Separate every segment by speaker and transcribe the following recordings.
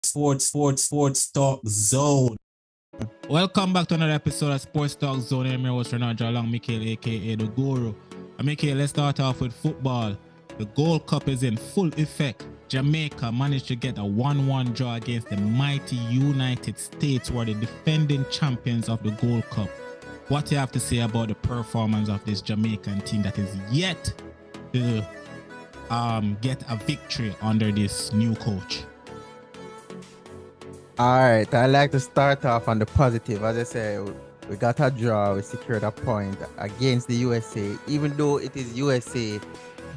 Speaker 1: Sports Talk Zone.
Speaker 2: Welcome back to another episode of Sports Talk Zone. I'm your host Renato along Mikhail, aka the Guru. And Mikhail, let's start off with football. The Gold Cup is in full effect. Jamaica managed to get a 1-1 draw against the mighty United States, who are the defending champions of the Gold Cup. What do you have to say about the performance of this Jamaican team that is yet to get a victory under this new coach?
Speaker 3: All right, I'd like to start off on the positive. As I say, we got a draw, we secured a point against the USA, even though it is USA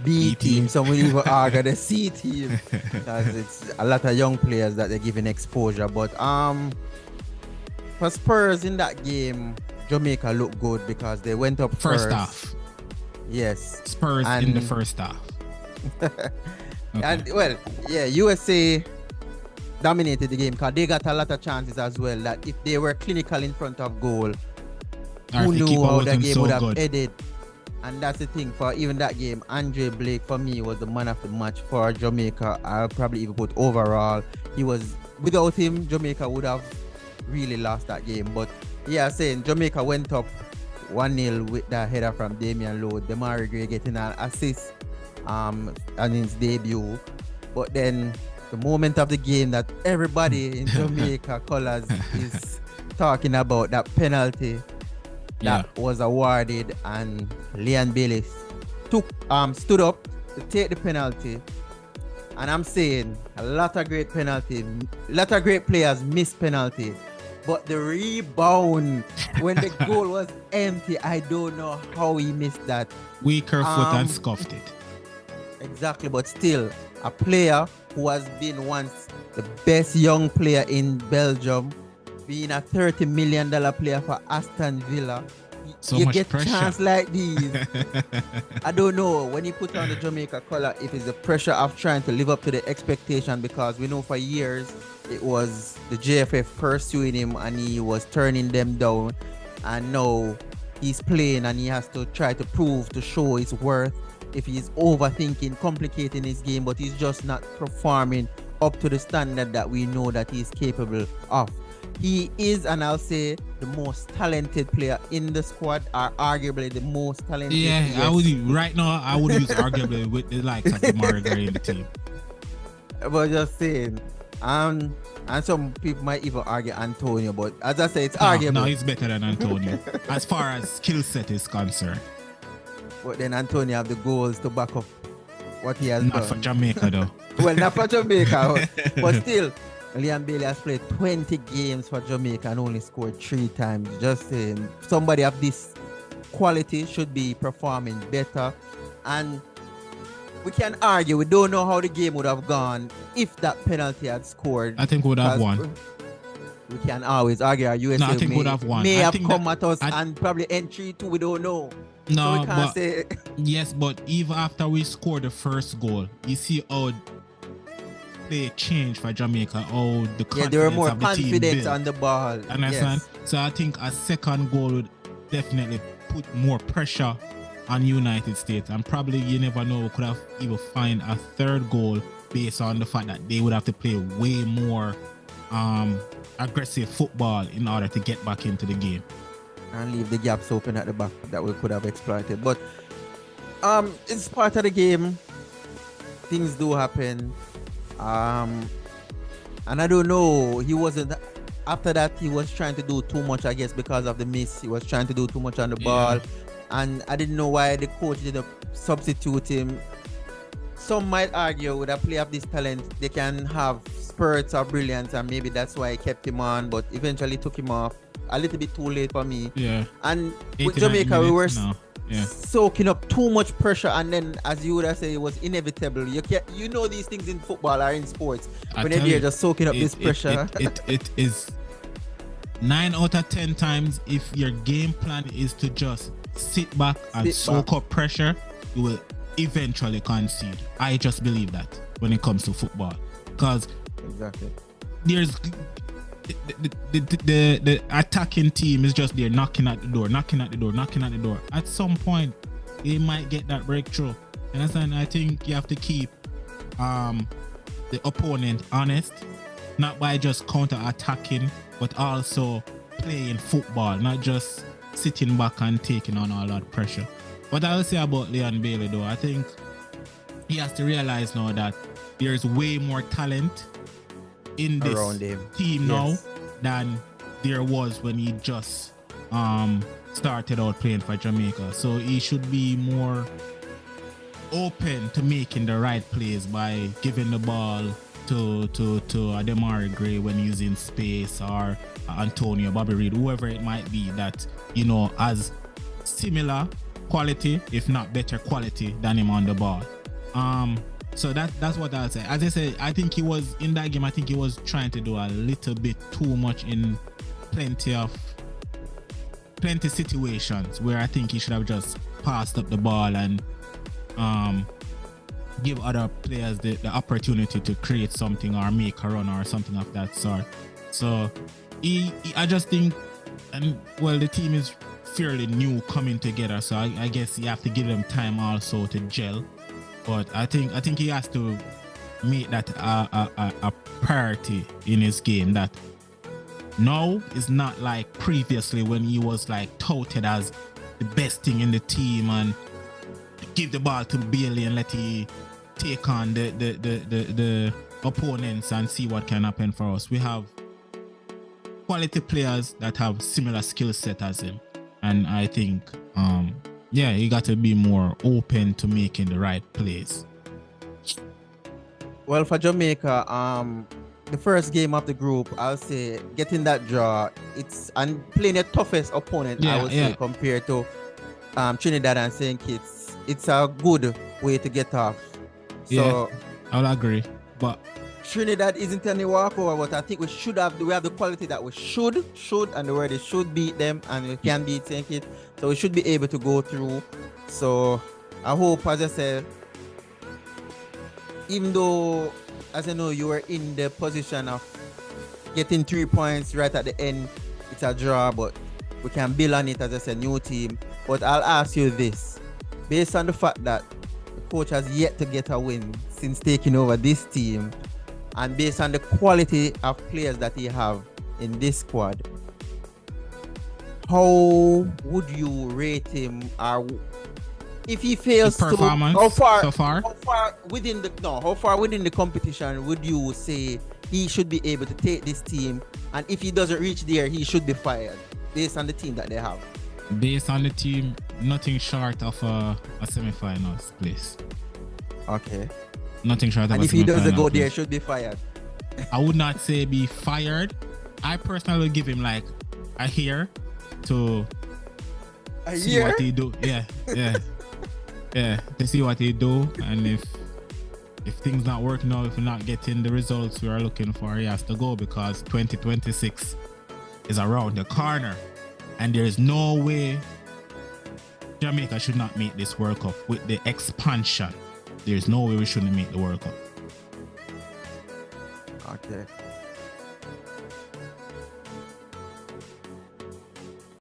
Speaker 3: B team. Some will even argue the C team because it's a lot of young players that they're giving exposure. But for Spurs in that game, Jamaica looked good because they went up first
Speaker 2: half.
Speaker 3: Yes,
Speaker 2: Spurs in the first half.
Speaker 3: Okay. And well, yeah, USA dominated the game because they got a lot of chances as well. That if they were clinical in front of goal, who knew how the game would have ended? And that's the thing for even that game. Andre Blake for me was the man of the match for Jamaica. I'll probably even put overall. He was, without him, Jamaica would have really lost that game. But yeah, saying Jamaica went up 1-0 with that header from Damian Lode. Demari Gray getting an assist on his debut. But then the moment of the game that everybody in Jamaica colours is talking about, that penalty that was awarded, and Leon Bailey stood up to take the penalty. And I'm saying a lot of great players miss penalty, but the rebound when the goal was empty, I don't know how he missed that.
Speaker 2: Weaker foot and scuffed it.
Speaker 3: Exactly, but still a player who has been once the best young player in Belgium, being a $30 million player for Aston Villa.
Speaker 2: So
Speaker 3: you
Speaker 2: much
Speaker 3: get
Speaker 2: pressure.
Speaker 3: chance like these. I don't know when you put on the Jamaica color, if it's the pressure of trying to live up to the expectation, because we know for years it was the JFF pursuing him and he was turning them down, and now he's playing and he has to try to prove, to show his worth. If he's overthinking, complicating his game, but he's just not performing up to the standard that we know that he's capable of. He is, and I'll say, the most talented player in the squad, or arguably the most talented.
Speaker 2: Yeah,
Speaker 3: yes.
Speaker 2: I would use arguably with the likes of Demari Gray in the team.
Speaker 3: But just saying, and some people might even argue Antonio, but as I say, it's arguable.
Speaker 2: No, he's better than Antonio as far as skill set is concerned.
Speaker 3: But then Antonio have the goals to back up what he has done.
Speaker 2: Not for Jamaica though.
Speaker 3: Well, not for Jamaica, but still, Leon Bailey has played 20 games for Jamaica and only scored 3 times. Just saying, somebody of this quality should be performing better. And we can argue, we don't know how the game would have gone if that penalty had scored.
Speaker 2: I think we would have won.
Speaker 3: We can always argue our USA
Speaker 2: I think would have won.
Speaker 3: May have come at us and probably end 3-2, we don't know.
Speaker 2: No,
Speaker 3: so we can't say.
Speaker 2: Yes, but even after we scored the first goal, you see how they changed for Jamaica, how the confidence
Speaker 3: they were more
Speaker 2: of the
Speaker 3: confident
Speaker 2: team built.
Speaker 3: on the ball.
Speaker 2: Understand?
Speaker 3: Yes.
Speaker 2: So I think a second goal would definitely put more pressure on United States, and probably, you never know, we could have even find a third goal based on the fact that they would have to play way more aggressive football in order to get back into the game
Speaker 3: and leave the gaps open at the back that we could have exploited. But it's part of the game. Things do happen. And I don't know, he wasn't, after that he was trying to do too much, I guess, because of the miss. He was trying to do too much on the ball, and I didn't know why the coach didn't substitute him. Some might argue with a player of this talent, they can have spurts of brilliance, and maybe that's why I kept him on, but eventually took him off a little bit too late for me.
Speaker 2: Yeah.
Speaker 3: And with Jamaica, we were soaking up too much pressure, and then, as you would have said, it was inevitable. You know these things in football or in sports. Whenever you're just soaking up this pressure.
Speaker 2: It is 9 out of 10 times, if your game plan is to just sit back and soak up pressure, you will eventually concede. I just believe that when it comes to football, because there's the attacking team is just there knocking at the door. At some point, they might get that breakthrough. And I think you have to keep the opponent honest not by just counter-attacking, but also playing football, not just sitting back and taking on all that pressure. What I will say about Leon Bailey, though, I think he has to realize now that there's way more talent in this team now than there was when he just started out playing for Jamaica. So he should be more open to making the right plays by giving the ball to Ademari Gray when he's in space, or Antonio, Bobby Reed, whoever it might be that, you know, has similar quality, if not better quality than him on the ball. So that's what I'll say. As I said, I think he was in that game, I think he was trying to do a little bit too much in plenty situations where I think he should have just passed up the ball and give other players the opportunity to create something or make a run or something of that sort. So I just think, and well, the team is fairly new coming together, so I guess you have to give them time also to gel. But I think he has to make that a priority in his game. That now is not like previously when he was like touted as the best thing in the team and give the ball to Bailey and let he take on the opponents and see what can happen for us. We have quality players that have similar skill set as him, and I think you got to be more open to making the right plays.
Speaker 3: Well, for Jamaica, the first game of the group, I'll say getting that draw, it's and playing the toughest opponent, I would say, compared to Trinidad and St. Kitts. It's a good way to get off. So
Speaker 2: I'll agree. But
Speaker 3: Trinidad isn't any walkover, but I think we have the quality that we should, and the word is should beat them, and we can beat St. Kitts. So we should be able to go through. So I hope, as I said, even though, as I know, you were in the position of getting 3 points right at the end, it's a draw, but we can build on it as I said, new team. But I'll ask you this, based on the fact that the coach has yet to get a win since taking over this team, and based on the quality of players that he have in this squad, how would you rate him? Or if he fails
Speaker 2: to how far
Speaker 3: within the competition would you say he should be able to take this team? And if he doesn't reach there, he should be fired based on the team that they have.
Speaker 2: Based on the team, nothing short of a semi-finals place.
Speaker 3: Okay.
Speaker 2: Nothing short of
Speaker 3: and
Speaker 2: a
Speaker 3: if he doesn't go
Speaker 2: place.
Speaker 3: there, should be fired.
Speaker 2: I would not say be fired. I personally would give him like a year to see what he do. Yeah. To see what he do, and if things not working out, if we're not getting the results we are looking for, he has to go, because 2026 is around the corner, and there is no way Jamaica should not make this World Cup with the expansion. There's no way we shouldn't make the World Cup.
Speaker 3: Okay.